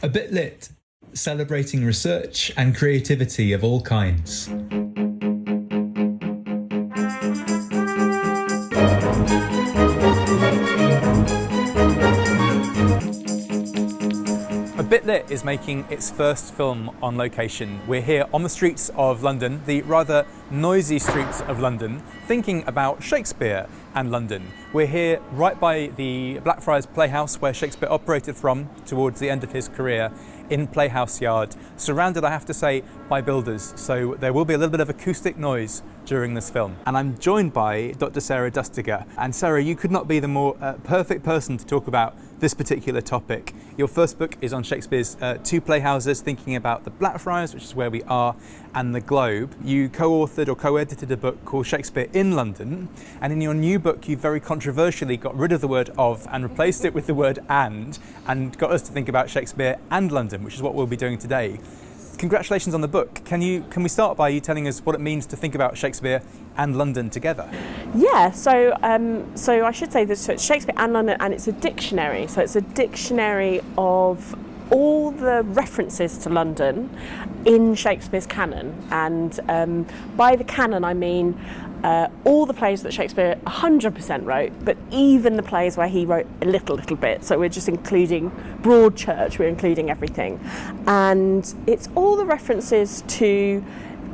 A Bit Lit, celebrating research and creativity of all kinds. A Bit Lit is making its first film on location. We're here on the streets of London, the rather noisy streets of London, thinking about Shakespeare and London. We're here right by the Blackfriars playhouse where Shakespeare operated from towards the end of his career in Playhouse Yard, surrounded, I have to say, by builders. So there will be a little bit of acoustic noise during this film. And I'm joined by Dr. Sarah Dustagheer. And Sarah, you could not be the more perfect person to talk about this particular topic. Your first book is on Shakespeare's two playhouses, thinking about the Blackfriars, which is where we are, and the Globe. You co-authored or co-edited a book called Shakespeare in London, and in your new book you very controversially got rid of the word of and replaced it with the word and got us to think about Shakespeare and London, which is what we'll be doing today. Congratulations on the book. Can we start by you telling us what it means to think about Shakespeare and London together? Yeah, so I should say that it's Shakespeare and London, and it's a dictionary. So it's a dictionary of all the references to London in Shakespeare's canon. And by the canon, I mean all the plays that Shakespeare 100% wrote, but even the plays where he wrote a little bit. So we're just including Broadchurch, we're including everything. And it's all the references to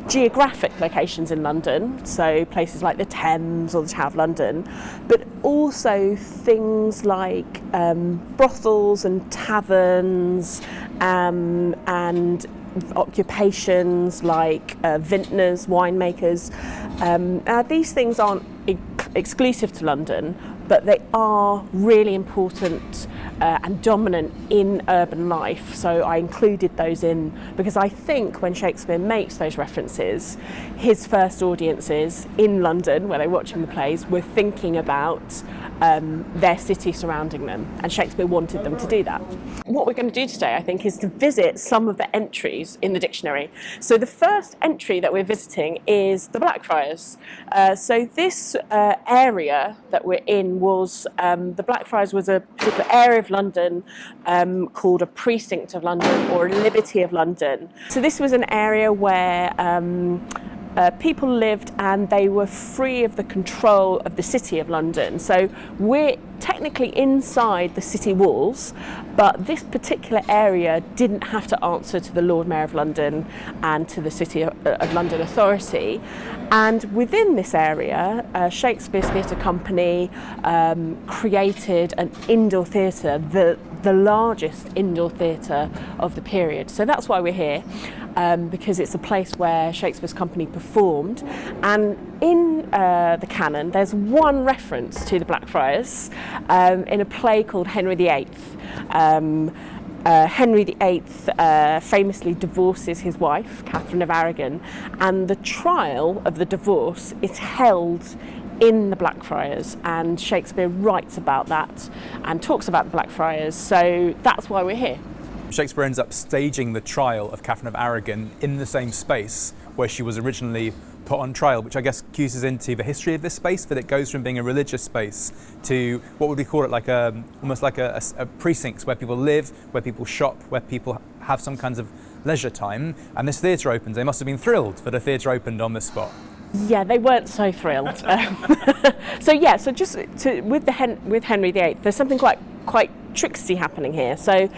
geographic locations in London, so places like the Thames or the Tower of London, but also things like brothels and taverns and occupations like vintners, winemakers. These things aren't exclusive to London, but they are really important and dominant in urban life. So I included those in because I think when Shakespeare makes those references, his first audiences in London, where they were watching the plays, were thinking about their city surrounding them, and Shakespeare wanted them to do that. What we're going to do today, I think, is to visit some of the entries in the dictionary. So the first entry that we're visiting is the Blackfriars. So this area that we're in was, the Blackfriars was a particular area of London called a precinct of London or a liberty of London. So this was an area where people lived and they were free of the control of the City of London. So we're technically inside the city walls, but this particular area didn't have to answer to the Lord Mayor of London and to the City of London Authority. And within this area, Shakespeare's Theatre Company created an indoor theatre, the largest indoor theatre of the period. So that's why we're here. Because it's a place where Shakespeare's company performed. And in the canon, there's one reference to the Blackfriars in a play called Henry VIII. Henry VIII famously divorces his wife, Catherine of Aragon, and the trial of the divorce is held in the Blackfriars, and Shakespeare writes about that and talks about the Blackfriars, so that's why we're here. Shakespeare ends up staging the trial of Catherine of Aragon in the same space where she was originally put on trial, which I guess cues us into the history of this space, that it goes from being a religious space to what would we call it, like almost like a precincts where people live, where people shop, where people have some kinds of leisure time. And this theatre opens. They must have been thrilled that a theatre opened on this spot. Yeah, they weren't so thrilled. So just with Henry VIII, there's something quite tricksy happening here. So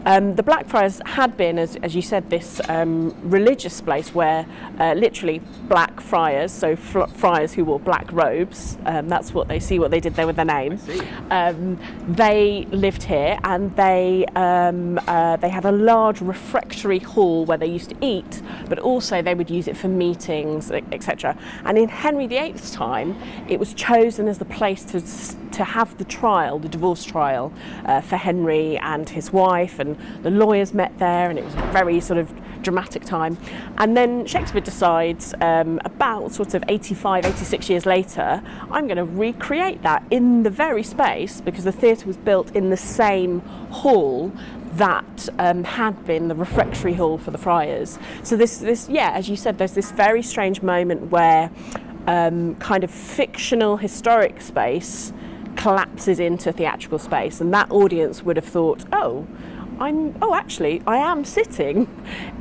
the Blackfriars had been, as you said, this religious place where literally black friars, so friars who wore black robes, that's what they did there with their name. They lived here, and they had a large refectory hall where they used to eat, but also they would use it for meetings, etc. And in Henry VIII's time, it was chosen as the place to have the trial, the divorce trial, for Henry and his wife, and the lawyers met there, and it was a very sort of dramatic time. And then Shakespeare decides about sort of 85, 86 years later, I'm going to recreate that in the very space, because the theatre was built in the same hall that had been the refectory hall for the friars. So this, as you said, there's this very strange moment where kind of fictional historic space collapses into theatrical space, and that audience would have thought, oh, I am sitting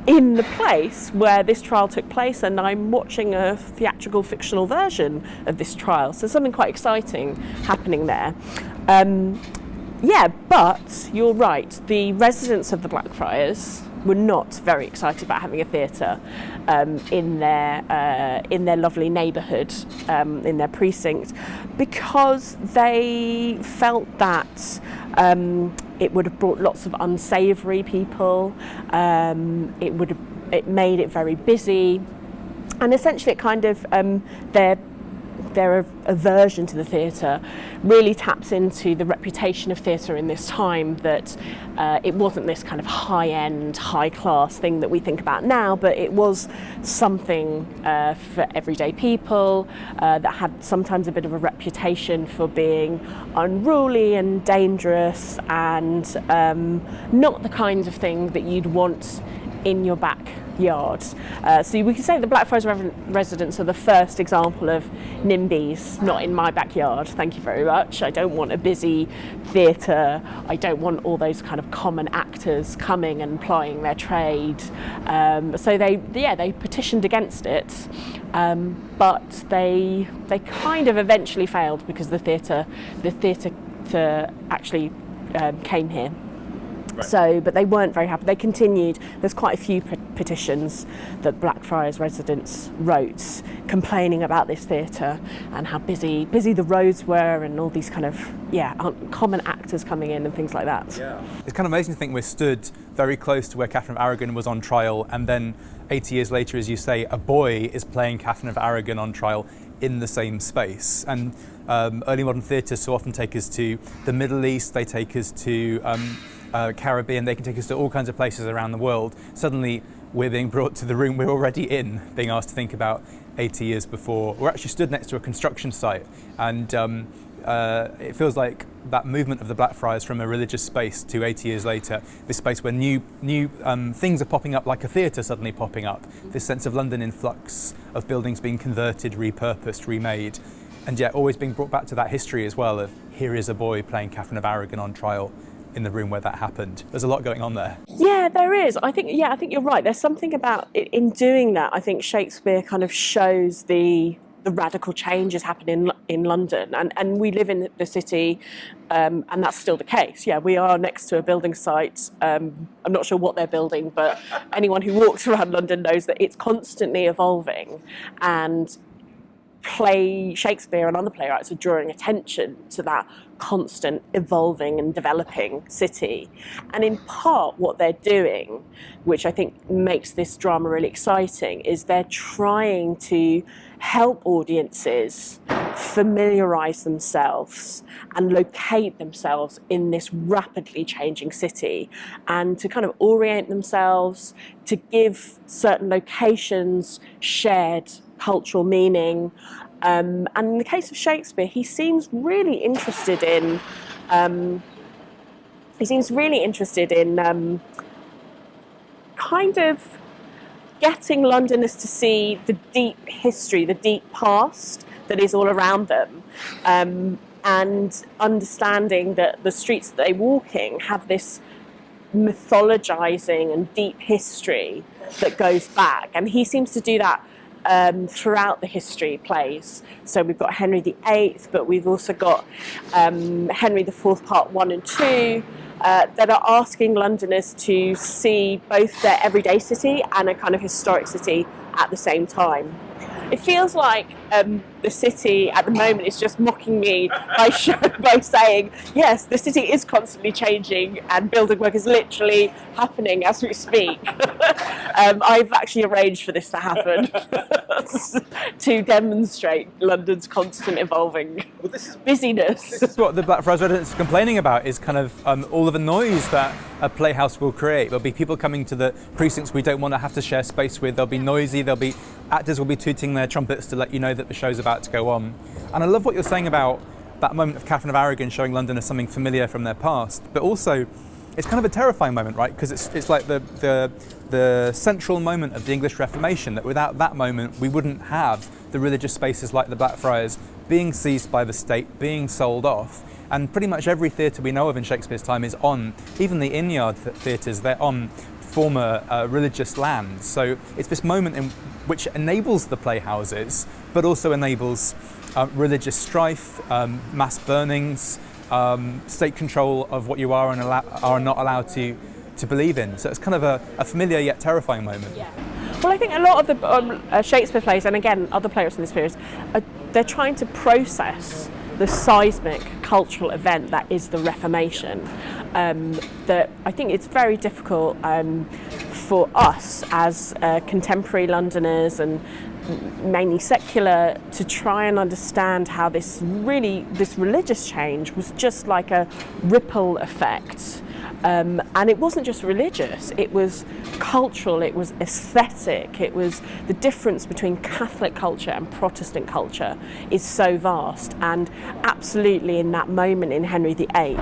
in the place where this trial took place, and I'm watching a theatrical fictional version of this trial. So something quite exciting happening there. But you're right. The residents of the Blackfriars were not very excited about having a theatre in their lovely neighbourhood, in their precinct, because they felt that it would have brought lots of unsavoury people. It made it very busy, and essentially, it kind of their aversion to the theatre really taps into the reputation of theatre in this time, that it wasn't this kind of high-end, high-class thing that we think about now, but it was something for everyday people that had sometimes a bit of a reputation for being unruly and dangerous, and not the kinds of thing that you'd want in your backyard. So we can say the Blackfriars residents are the first example of NIMBYs, not in my backyard, thank you very much. I don't want a busy theatre. I don't want all those kind of common actors coming and plying their trade. So they petitioned against it, but they kind of eventually failed, because the theatre actually came here. Right. So, but they weren't very happy. They continued. There's quite a few petitions that Blackfriars residents wrote, complaining about this theatre and how busy the roads were, and all these kind of common actors coming in and things like that. Yeah, it's kind of amazing to think we're stood very close to where Catherine of Aragon was on trial, and then 80 years later, as you say, a boy is playing Catherine of Aragon on trial in the same space. And early modern theatres so often take us to the Middle East. They take us to Caribbean, they can take us to all kinds of places around the world. Suddenly we're being brought to the room we're already in, being asked to think about 80 years before. We're actually stood next to a construction site, and it feels like that movement of the Blackfriars from a religious space to 80 years later, this space where new things are popping up, like a theatre suddenly popping up, this sense of London in flux, of buildings being converted, repurposed, remade, and yet always being brought back to that history as well of here is a boy playing Catherine of Aragon on trial in the room where that happened. There's a lot going on there. Yeah, there is. I think you're right. There's something about it, in doing that. I think Shakespeare kind of shows the radical changes happening in London, and we live in the city, and that's still the case. Yeah, we are next to a building site. I'm not sure what they're building, but anyone who walks around London knows that it's constantly evolving, and Shakespeare and other playwrights are drawing attention to that constant evolving and developing city. And in part what they're doing, which I think makes this drama really exciting, is they're trying to help audiences familiarise themselves and locate themselves in this rapidly changing city, and to kind of orient themselves, to give certain locations shared cultural meaning. And in the case of Shakespeare, he seems really interested in kind of getting Londoners to see the deep history, the deep past that is all around them, and understanding that the streets that they're walking have this mythologizing and deep history that goes back. And he seems to do that throughout the history plays. So we've got Henry VIII, but we've also got Henry IV Part 1 and 2, that are asking Londoners to see both their everyday city and a kind of historic city at the same time. It feels like the city at the moment is just mocking me by saying, yes, the city is constantly changing and building work is literally happening as we speak. I've actually arranged for this to happen to demonstrate London's constant evolving busyness. This is what the Blackfriars residents are complaining about, is kind of all of the noise that a playhouse will create. There'll be people coming to the precincts we don't want to have to share space with. They'll be noisy. Actors will be tooting their trumpets to let you know that the show's about to go on. And I love what you're saying about that moment of Catherine of Aragon showing London as something familiar from their past, but also it's kind of a terrifying moment, right? Because it's like the central moment of the English Reformation, that without that moment we wouldn't have the religious spaces like the Blackfriars being seized by the state, being sold off, And pretty much every theatre we know of in Shakespeare's time is on, even the inn-yard theatres, they're on former religious lands. So it's this moment in which enables the playhouses, but also enables religious strife, mass burnings, state control of what you are and are not allowed to believe in. So it's kind of a familiar yet terrifying moment. Yeah. Well, I think a lot of the Shakespeare plays, and again other playwrights in this period, they're trying to process the seismic cultural event that is the Reformation. That I think it's very difficult for us as contemporary Londoners and mainly secular to try and understand how this religious change was just like a ripple effect. And it wasn't just religious, it was cultural, it was aesthetic, it was the difference between Catholic culture and Protestant culture is so vast. And absolutely in that moment in Henry VIII,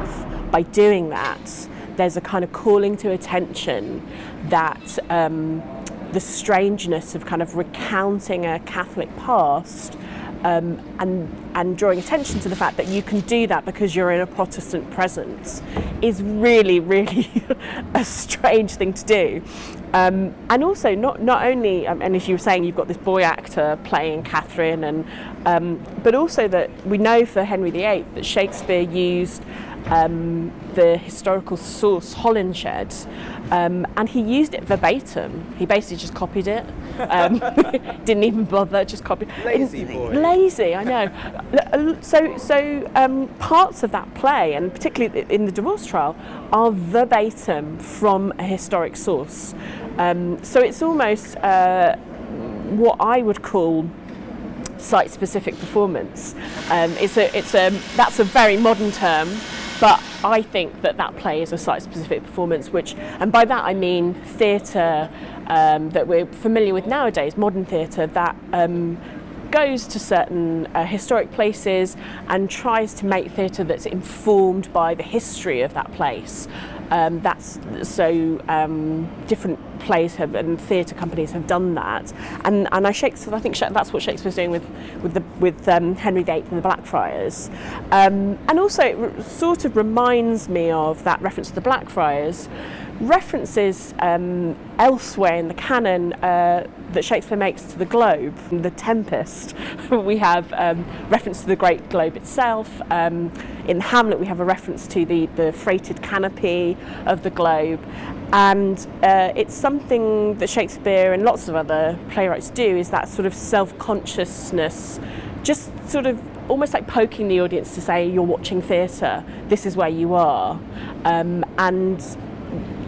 by doing that, there's a kind of calling to attention that the strangeness of kind of recounting a Catholic past and drawing attention to the fact that you can do that because you're in a Protestant presence is really, really a strange thing to do. And also not only, and as you were saying, you've got this boy actor playing Catherine, and but also that we know for Henry VIII that Shakespeare used the historical source Holinshed, and he used it verbatim. He basically just copied it, didn't even bother, just copied. Lazy boy. Lazy, I know. So parts of that play, and particularly in the divorce trial, are verbatim from a historic source. So it's almost what I would call site-specific performance. That's a very modern term, but I think that play is a site-specific performance, and by that I mean theatre that we're familiar with nowadays, modern theatre that goes to certain historic places and tries to make theatre that's informed by the history of that place. Different plays and theatre companies have done that, and I think that's what Shakespeare's doing with Henry VIII and the Blackfriars, and also it sort of reminds me of that reference to the Blackfriars. References elsewhere in the canon that Shakespeare makes to the globe. The Tempest, we have reference to the Great Globe itself. In Hamlet we have a reference to the freighted canopy of the globe, and it's something that Shakespeare and lots of other playwrights do, is that sort of self-consciousness, just sort of almost like poking the audience to say, you're watching theatre, this is where you are, and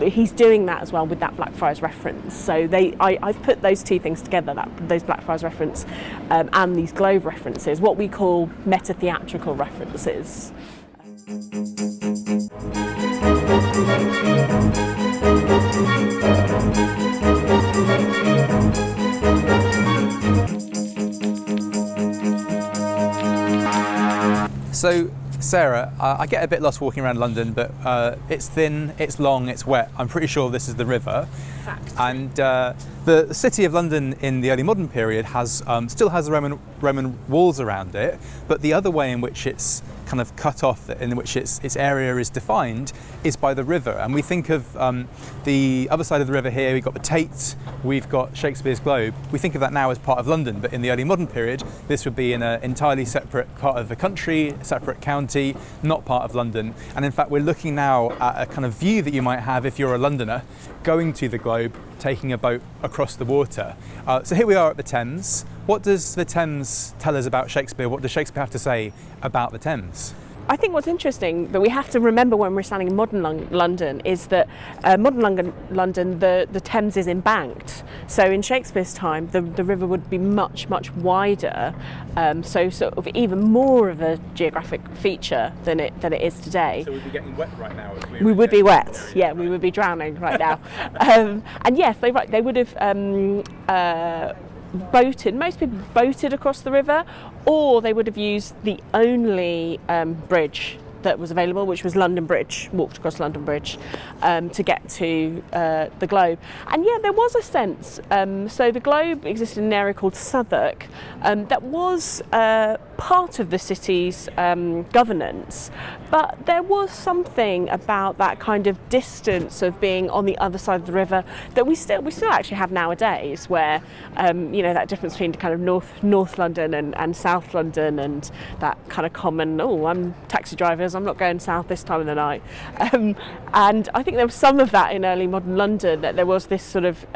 he's doing that as well with that Blackfriars reference. So I've put those two things together, those Blackfriars reference and these Globe references, what we call meta-theatrical references. So, Sarah, I get a bit lost walking around London, but it's thin, it's long, it's wet. I'm pretty sure this is the river. Fact. And the city of London in the early modern period still has the Roman walls around it, but the other way in which it's kind of cut off, in which its area is defined, is by the river. And we think of the other side of the river here, we've got the Tate, we've got Shakespeare's Globe. We think of that now as part of London, but in the early modern period, this would be in an entirely separate part of the country, separate county, not part of London. And in fact, we're looking now at a kind of view that you might have if you're a Londoner, going to the Globe, taking a boat across the water. So here we are at the Thames. What does the Thames tell us about Shakespeare? What does Shakespeare have to say about the Thames? I think what's interesting that we have to remember when we're standing in modern London is that modern London, the Thames is embanked. So in Shakespeare's time, the river would be much, much wider. So sort of even more of a geographic feature than it is today. So we'd be getting wet right now. We would be wet. Yeah, we would be drowning right now. And yes, they would have boated. Most people boated across the river, or they would have used the only bridge that was available, which was London Bridge, walked across London Bridge to get to the Globe. And yeah, there was a sense, so the Globe existed in an area called Southwark that was part of the city's governance, but there was something about that kind of distance of being on the other side of the river that we still actually have nowadays, where that difference between kind of North London and South London, and that kind of common, I'm taxi drivers, I'm not going south this time of the night, and I think there was some of that in early modern London, that there was this sort of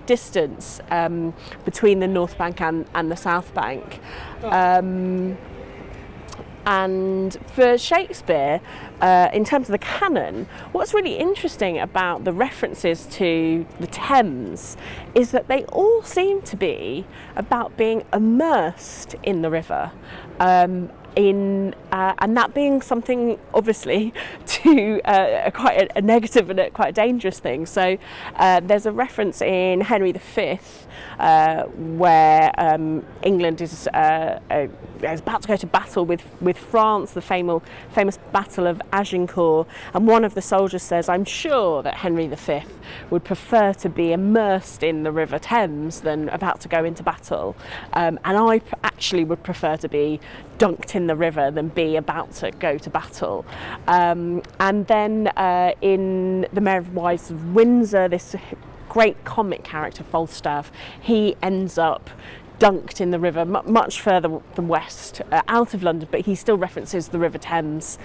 distance between the North Bank and the South Bank. And for Shakespeare, in terms of the canon, what's really interesting about the references to the Thames is that they all seem to be about being immersed in the river. And that being something, obviously, to quite a negative and quite a dangerous thing. So there's a reference in Henry V where England is about to go to battle with France, the famous Battle of Agincourt, and one of the soldiers says, "I'm sure that Henry V would prefer to be immersed in the River Thames than about to go into battle, and I actually would prefer to be dunked in the river than be about to go to battle." And then in The Mayor of Wives of Windsor, this great comic character Falstaff, he ends up dunked in the river much further than west, out of London, but he still references the River Thames.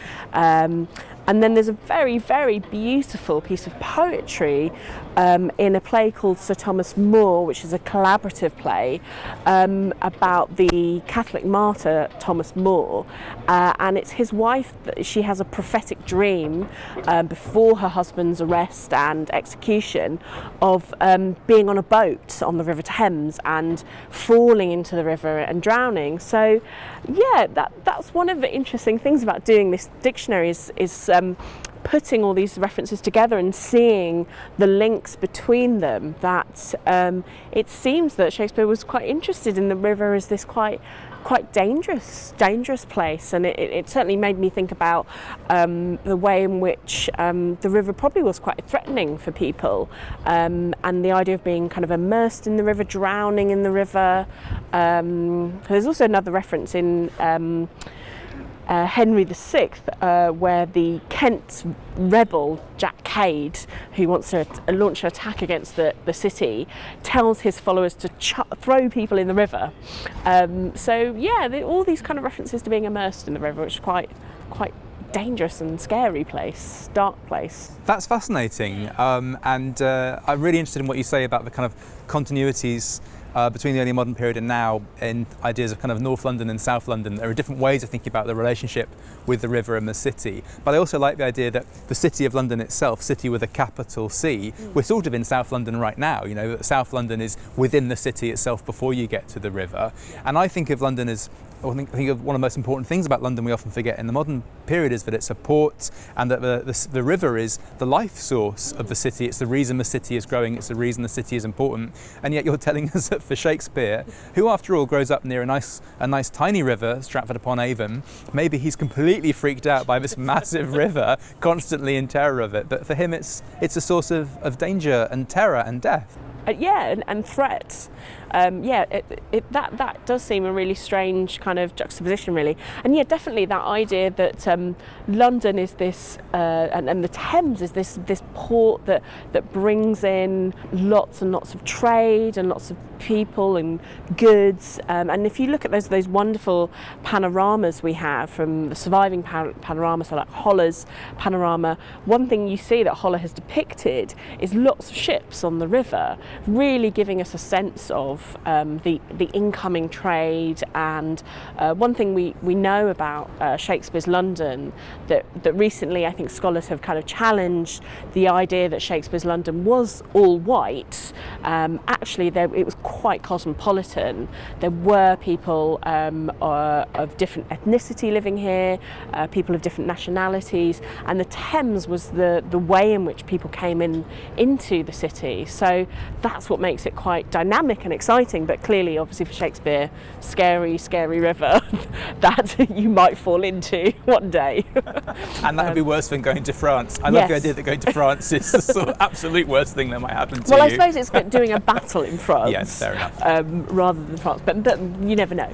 And then there's a very, very beautiful piece of poetry in a play called Sir Thomas More, which is a collaborative play about the Catholic martyr Thomas More. And it's his wife, she has a prophetic dream before her husband's arrest and execution of being on a boat on the River Thames and falling into the river and drowning. So yeah, that's one of the interesting things about doing this dictionary is putting all these references together and seeing the links between them, that it seems that Shakespeare was quite interested in the river as this quite dangerous place, and it certainly made me think about the way in which the river probably was quite threatening for people, and the idea of being kind of immersed in the river, drowning in the river. There's also another reference in Henry VI, where the Kent rebel Jack Cade, who wants to launch an attack against the city, tells his followers to throw people in the river. So yeah, all these kind of references to being immersed in the river, which is quite dangerous and scary place, dark place. That's fascinating, and I'm really interested in what you say about the kind of continuities between the early modern period and now, in ideas of kind of North London and South London. There are different ways of thinking about the relationship with the river and the city. But I also like the idea that the City of London itself, city with a capital C, we're sort of in South London right now. You know, South London is within the city itself before you get to the river. And I think of London as, I think of one of the most important things about London we often forget in the modern period is that it's a port, and that the river is the life source of the city. It's the reason the city is growing, it's the reason the city is important. And yet you're telling us that for Shakespeare, who after all grows up near a nice tiny river, Stratford upon Avon, maybe he's completely freaked out by this massive river, constantly in terror of it. But for him it's a source of danger and terror and death. And threats. That does seem a really strange kind of juxtaposition, really. And yeah, definitely that idea that London is this, and the Thames is this port that brings in lots and lots of trade and lots of people and goods. And if you look at those wonderful panoramas we have from the surviving panorama, so like Holler's panorama, one thing you see that Holler has depicted is lots of ships on the river, really giving us a sense of the incoming trade. And one thing we know about Shakespeare's London, that recently I think scholars have kind of challenged the idea that Shakespeare's London was all white. Actually, it was quite cosmopolitan. There were people of different ethnicity living here, people of different nationalities, and the Thames was the way in which people came into the city. So that's what makes it quite dynamic and exciting. But clearly, obviously for Shakespeare, scary river that you might fall into one day. And that would be worse than going to France. I love the idea that going to France is the sort of absolute worst thing that might happen to you. Well, I suppose it's doing a battle in France. Yes, fair enough. Rather than France, but you never know.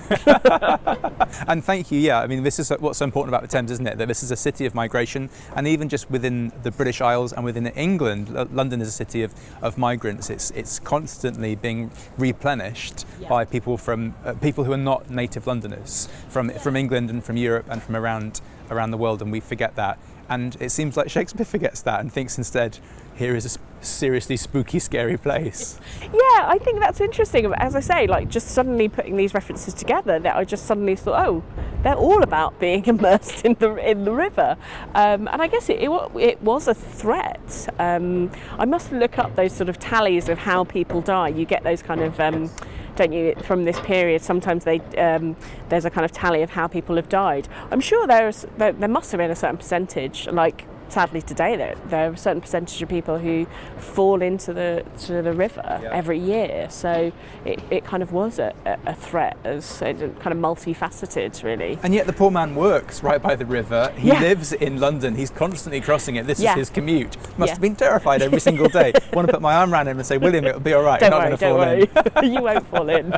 And thank you. Yeah, I mean, this is what's so important about the Thames, isn't it? That this is a city of migration, and even just within the British Isles and within England, London is a city of migrants. It's constantly being replenished by people from people who are not native Londoners, from England and from Europe and from around the world, and we forget that. And it seems like Shakespeare forgets that and thinks instead, here is a seriously spooky, scary place. Yeah, I think that's interesting. As I say, like just suddenly putting these references together, that I just suddenly thought, oh, they're all about being immersed in the river. And I guess it was a threat. I must look up those sort of tallies of how people die. You get those kind of, don't you, from this period, sometimes there's a kind of tally of how people have died. I'm sure there must have been a certain percentage, like sadly today there are a certain percentage of people who fall into the river every year. So it kind of was a threat, as kind of multifaceted, really. And yet the poor man works right by the river. He lives in London. He's constantly crossing it. This is his commute. Must have been terrified every single day. Want to put my arm around him and say, William, it'll be all right. You're not going to fall in. You won't fall in.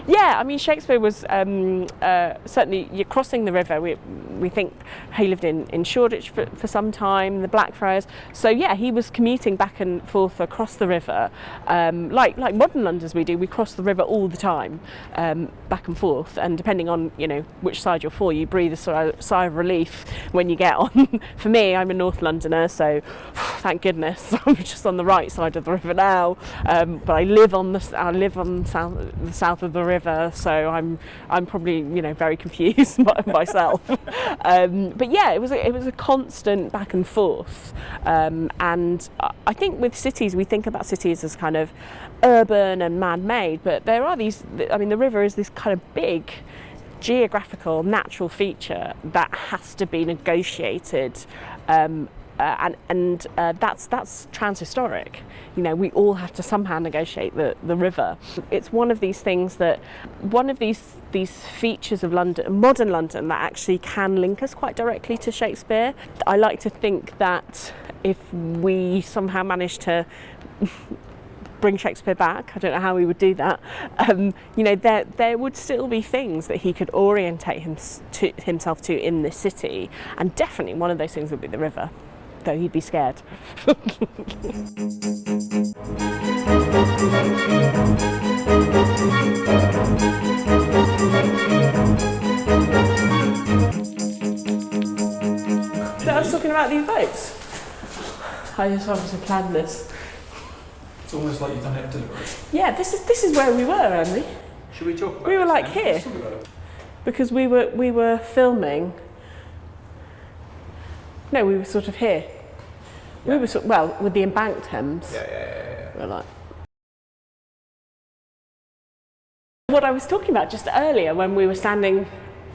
Yeah, I mean, Shakespeare was certainly, you're crossing the river. We think he lived in Shoreditch for some time, the Blackfriars. So yeah, he was commuting back and forth across the river, like modern Londoners we do. We cross the river all the time, back and forth, and depending on which side you're for, you breathe a sigh of relief when you get on. For me, I'm a North Londoner, so thank goodness I'm just on the right side of the river now. But I live on the south of the river, so I'm probably very confused myself. But yeah, it was a constant back and forth, and I think with cities we think about cities as kind of urban and man-made, but there are these. I mean, the river is this kind of big geographical natural feature that has to be negotiated. And that's transhistoric. We all have to somehow negotiate the river. It's one of these things one of these features of London, modern London, that actually can link us quite directly to Shakespeare. I like to think that if we somehow manage to bring Shakespeare back, I don't know how we would do that, there would still be things that he could orientate himself to in this city, and definitely one of those things would be the river, though he'd be scared. So I was talking about these boats. I just obviously planned this. It's almost like you've done it deliberately. Yeah, this is where we were, Andy. Should we talk about We were like then? here, Let's talk about it. because we were filming. No, we were sort of here. We were with the embanked Thames. Yeah. We're like. What I was talking about just earlier, when we were standing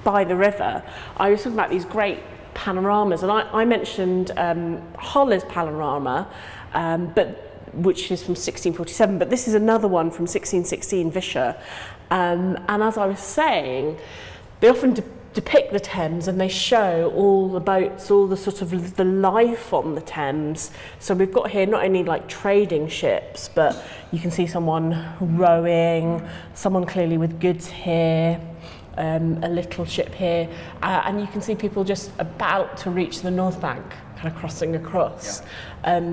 by the river, I was talking about these great panoramas, and I mentioned Holler's panorama, which is from 1647, but this is another one from 1616, Vischer. And as I was saying, they often depict the Thames, and they show all the boats, all the sort of the life on the Thames. So we've got here not only like trading ships, but you can see someone rowing, someone clearly with goods here, a little ship here, and you can see people just about to reach the North Bank, kind of crossing across.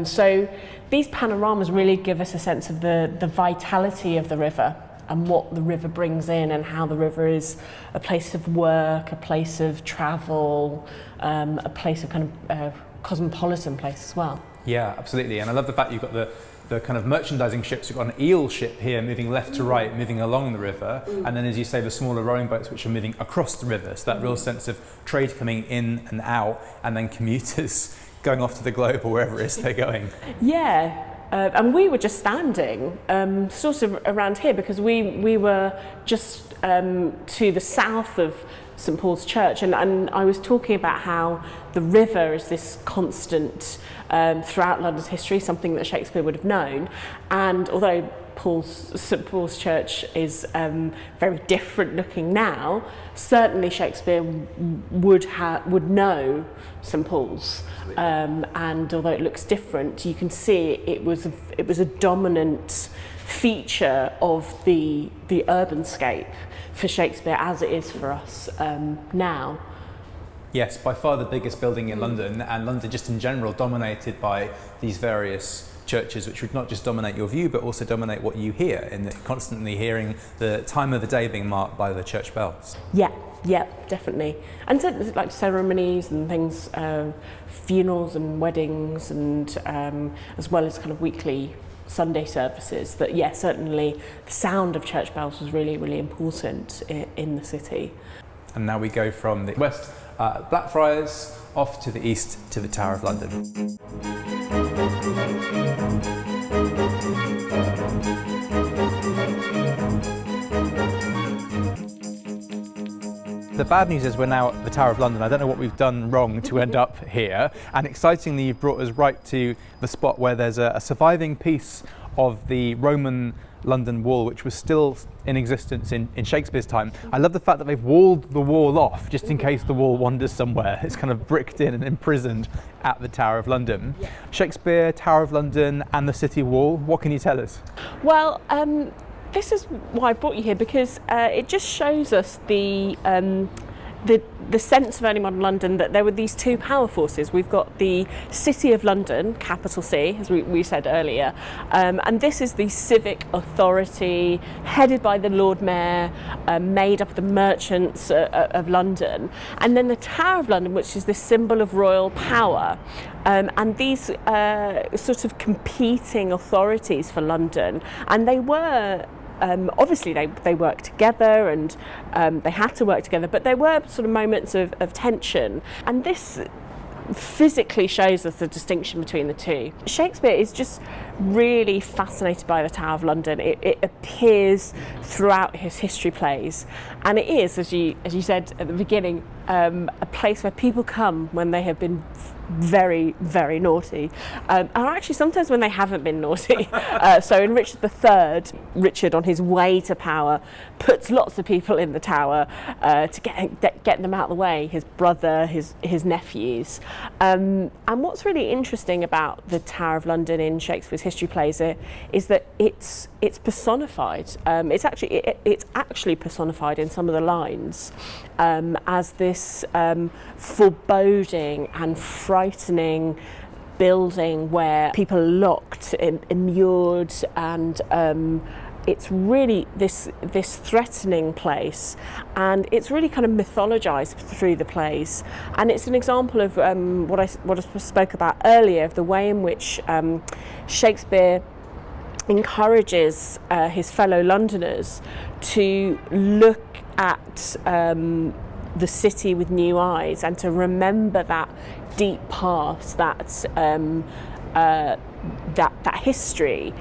So these panoramas really give us a sense of the vitality of the river, and what the river brings in, and how the river is a place of work, a place of travel, a place of kind of cosmopolitan place as well. Yeah, absolutely. And I love the fact you've got the kind of merchandising ships. You've got an eel ship here moving left to right, moving along the river, and then, as you say, the smaller rowing boats which are moving across the river. So that real sense of trade coming in and out, and then commuters going off to the globe or wherever it is they're going. Yeah. And we were just standing sort of around here, because we were just to the south of St Paul's Church, and I was talking about how the river is this constant throughout London's history, something that Shakespeare would have known, and although St Paul's Church is very different looking now, certainly Shakespeare would know St Paul's, and although it looks different, you can see it was a dominant feature of the urbanscape for Shakespeare as it is for us now. Yes, by far the biggest building in London, and London just in general dominated by these various churches, which would not just dominate your view but also dominate what you hear, in constantly hearing the time of the day being marked by the church bells. Yeah, definitely. And so like ceremonies and things, funerals and weddings, and as well as kind of weekly Sunday services, that certainly the sound of church bells was really, really important in the city. And now we go from the west Blackfriars off to the east to the Tower of London. The bad news is we're now at the Tower of London. I don't know what we've done wrong to end up here. And excitingly, you've brought us right to the spot where there's a surviving piece of the Roman London wall, which was still in existence in Shakespeare's time. I love the fact that they've walled the wall off just in case the wall wanders somewhere. It's kind of bricked in and imprisoned at the Tower of London. Yeah. Shakespeare, Tower of London and the City Wall, what can you tell us? Well, this is why I brought you here, because it just shows us the sense of early modern London, that there were these two power forces. We've got the City of London, capital C, as we said earlier, and this is the civic authority headed by the Lord Mayor, made up of the merchants of London, and then the Tower of London, which is the symbol of royal power. And these sort of competing authorities for London, and they were obviously they worked together, and they had to work together, but there were sort of moments of tension, and this physically shows us the distinction between the two. Shakespeare is just really fascinated by the Tower of London. It appears throughout his history plays, and it is, as you said at the beginning, a place where people come when they have been very, very naughty, or actually sometimes when they haven't been naughty. So in Richard III, Richard, on his way to power, puts lots of people in the Tower to get them out of the way, his brother, his nephews. And what's really interesting about the Tower of London in Shakespeare's history plays is that it's personified. It's actually personified in some of the lines as this foreboding and frightening building where people are locked, immured, and it's really this threatening place, and it's really kind of mythologized through the plays, and it's an example of what I spoke about earlier, of the way in which Shakespeare encourages his fellow Londoners to look at the city with new eyes, and to remember that deep past, that history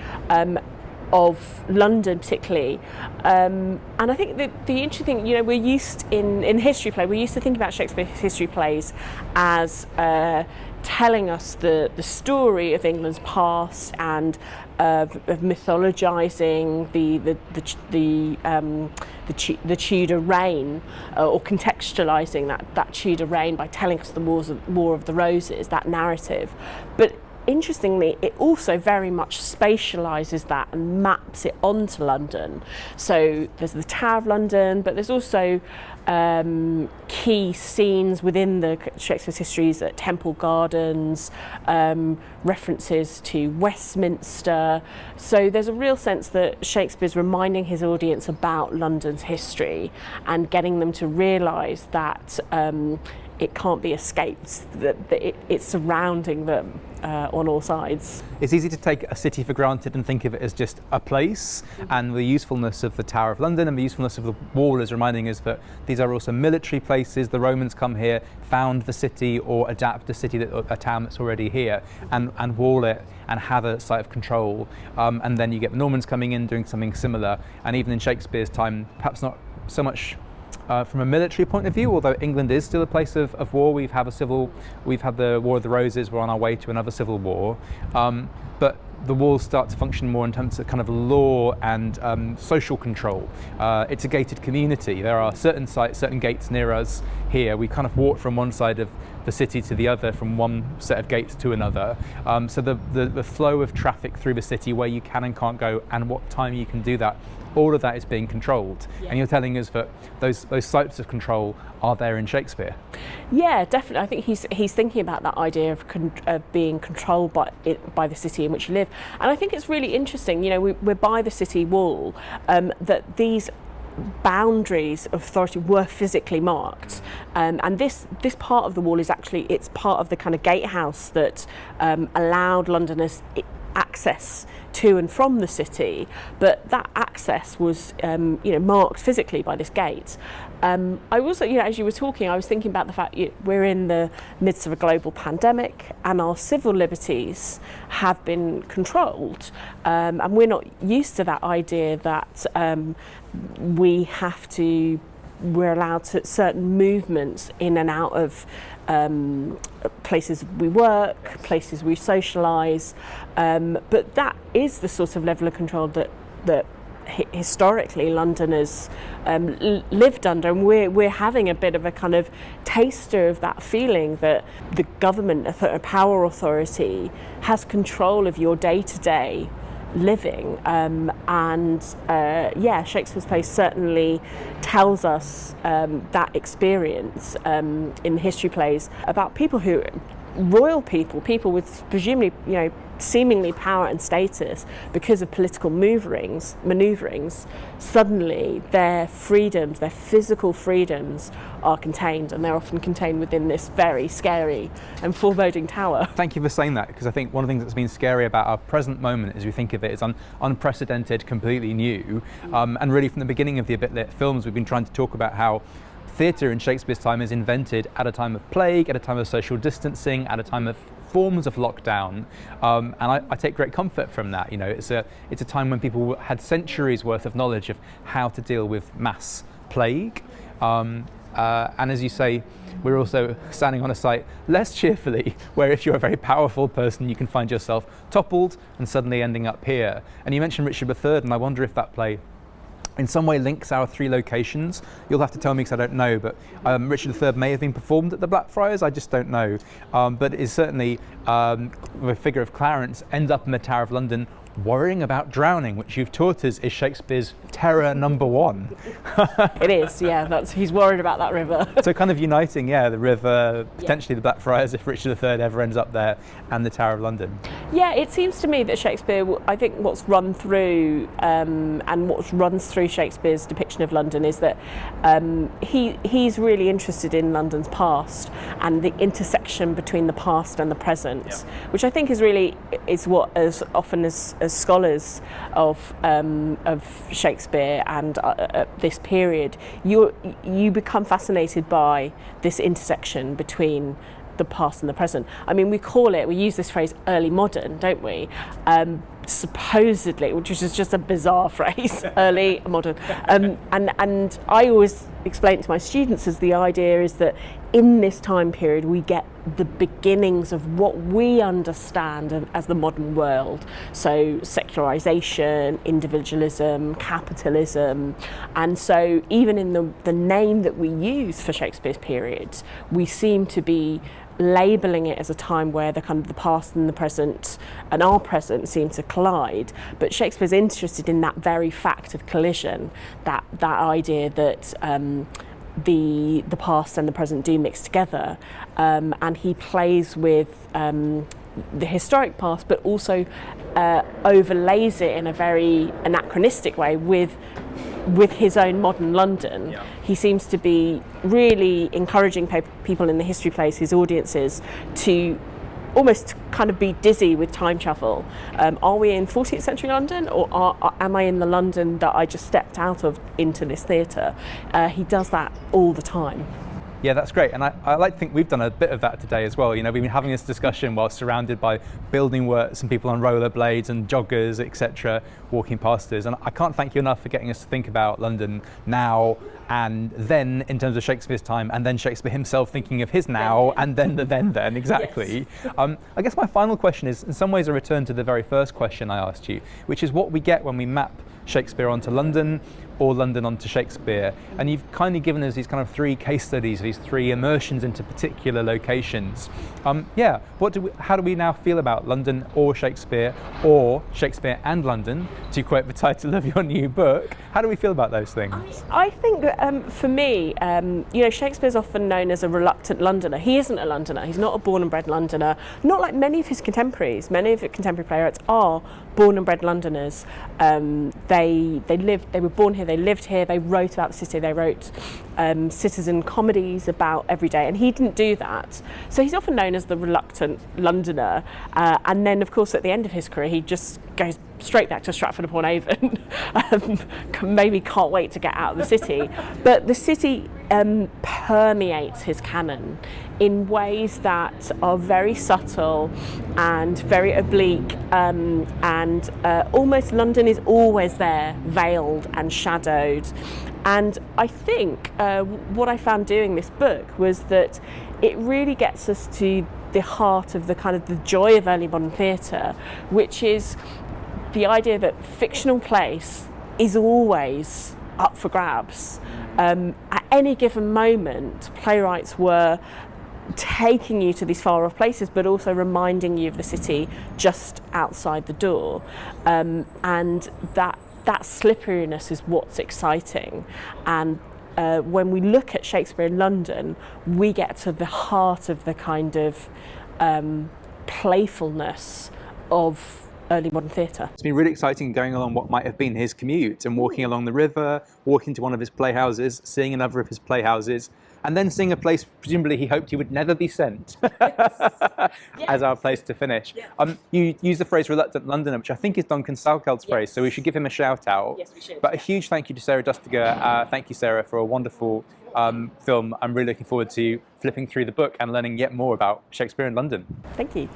of London particularly, and I think that the interesting thing, we're used in history play, we're used to thinking about Shakespeare's history plays as telling us the story of England's past, and of mythologizing the Tudor reign, or contextualizing that Tudor reign by telling us the War of the Roses, that narrative. But interestingly, it also very much spatializes that and maps it onto London. So there's the Tower of London, but there's also key scenes within the Shakespeare's histories at Temple Gardens, references to Westminster. So there's a real sense that Shakespeare's reminding his audience about London's history and getting them to realise that it can't be escaped, that it's surrounding them on all sides. It's easy to take a city for granted and think of it as just a place, and the usefulness of the Tower of London and the usefulness of the wall is reminding us that these are also military places. The Romans come here, found the city, or adapt a city, a town that's already here, and wall it and have a site of control. And then you get the Normans coming in doing something similar, and even in Shakespeare's time, perhaps not so much from a military point of view, although England is still a place of war. We've had the War of the Roses. We're on our way to another civil war, but the walls start to function more in terms of kind of law and social control. It's a gated community. There are certain sites, certain gates near us here. We kind of walk from one side of the city to the other, from one set of gates to another. So the flow of traffic through the city, where you can and can't go, and what time you can do that, all of that is being controlled. Yeah. And you're telling us that those sites of control are there in Shakespeare. Yeah, definitely. I think he's thinking about that idea of being controlled by the city in which you live. And I think it's really interesting, you know, we're by the city wall, that these boundaries of authority were physically marked, and this part of the wall is actually, it's part of the kind of gatehouse that allowed Londoners access to and from the city, but that access was marked physically by this gate. I also, as you were talking, I was thinking about the fact we're in the midst of a global pandemic and our civil liberties have been controlled, and we're not used to that idea that we're allowed to certain movements in and out of places we work, places we socialise, but that is the sort of level of control that historically Londoners lived under, and we're having a bit of a kind of taster of that feeling that the government, a power authority, has control of your day-to-day living, Shakespeare's play certainly tells us that experience in history plays about people who, royal people with presumably seemingly power and status, because of political manoeuvrings, suddenly their freedoms, their physical freedoms, are contained, and they're often contained within this very scary and foreboding tower. Thank you for saying that, because I think one of the things that's been scary about our present moment, as we think of it, is unprecedented, completely new, and really from the beginning of the A Bit Lit films, we've been trying to talk about how theatre in Shakespeare's time is invented at a time of plague, at a time of social distancing, at a time of forms of lockdown, and I take great comfort from that. It's a time when people had centuries worth of knowledge of how to deal with mass plague, and as you say, we're also standing on a site less cheerfully, where if you're a very powerful person, you can find yourself toppled and suddenly ending up here. And you mentioned Richard III, and I wonder if that play in some way links our three locations. You'll have to tell me, because I don't know, but Richard III may have been performed at the Blackfriars, I just don't know. But it is certainly, the figure of Clarence ends up in the Tower of London worrying about drowning, which you've taught us is Shakespeare's terror number one. It is, yeah, he's worried about that river. So kind of uniting, the river, potentially the Blackfriars if Richard III ever ends up there, and the Tower of London. Yeah, it seems to me that Shakespeare, I think what's run through, and what runs through Shakespeare's depiction of London is that he's really interested in London's past and the intersection between the past and the present, which I think is what, as often as scholars of Shakespeare and this period, you become fascinated by this intersection between the past and the present. I mean, we use this phrase early modern, don't we? Supposedly, which is just a bizarre phrase, early modern. And I always explain it to my students as the idea is that in this time period we get the beginnings of what we understand as the modern world. So secularization, individualism, capitalism, and so even in the name that we use for Shakespeare's period, we seem to be labelling it as a time where the kind of the past and the present and our present seem to collide. But Shakespeare's interested in that very fact of collision, that idea that the past and the present do mix together, and he plays with the historic past, but also overlays it in a very anachronistic way with his own modern London. Yeah. He seems to be really encouraging people in the history plays, his audiences, to almost kind of be dizzy with time travel. Are we in 14th century London, or am I in the London that I just stepped out of into this theatre? He does that all the time. Yeah, that's great. And I like to think we've done a bit of that today as well. You know, we've been having this discussion while surrounded by building works and people on rollerblades and joggers, etc., walking past us. And I can't thank you enough for getting us to think about London now and then in terms of Shakespeare's time, and then Shakespeare himself thinking of his now and then the then, exactly. Yes. I guess my final question is, in some ways, a return to the very first question I asked you, which is what we get when we map Shakespeare onto London or London onto Shakespeare. And you've kindly given us these kind of 3 case studies, these 3 immersions into particular locations. How do we now feel about London or Shakespeare and London, to quote the title of your new book? How do we feel about those things? I think that, for me, Shakespeare's often known as a reluctant Londoner. He isn't a Londoner. He's not a born and bred Londoner. Not like many of his contemporaries. Many of his contemporary playwrights are born and bred Londoners. They were born here, they lived here, they wrote about the city, they wrote citizen comedies about every day, and he didn't do that. So he's often known as the reluctant Londoner, and then of course at the end of his career he just goes straight back to Stratford-upon-Avon. Maybe can't wait to get out of the city. But the city permeates his canon in ways that are very subtle and very oblique, and almost London is always there, veiled and shadowed. And I think what I found doing this book was that it really gets us to the heart of the kind of the joy of early modern theatre, which is the idea that fictional place is always up for grabs. At any given moment, playwrights were taking you to these far off places, but also reminding you of the city just outside the door, and that slipperiness is what's exciting. And when we look at Shakespeare in London, we get to the heart of the kind of playfulness of early modern theatre. It's been really exciting going along what might have been his commute and walking along the river, walking to one of his playhouses, seeing another of his playhouses, and then seeing a place presumably he hoped he would never be sent as our place to finish. Yeah. You use the phrase reluctant Londoner, which I think is Duncan Salkeld's phrase, so we should give him a shout out. Yes, we should. But a huge thank you to Sarah Dustagheer. Thank you, Sarah, for a wonderful film. I'm really looking forward to flipping through the book and learning yet more about Shakespeare in London. Thank you.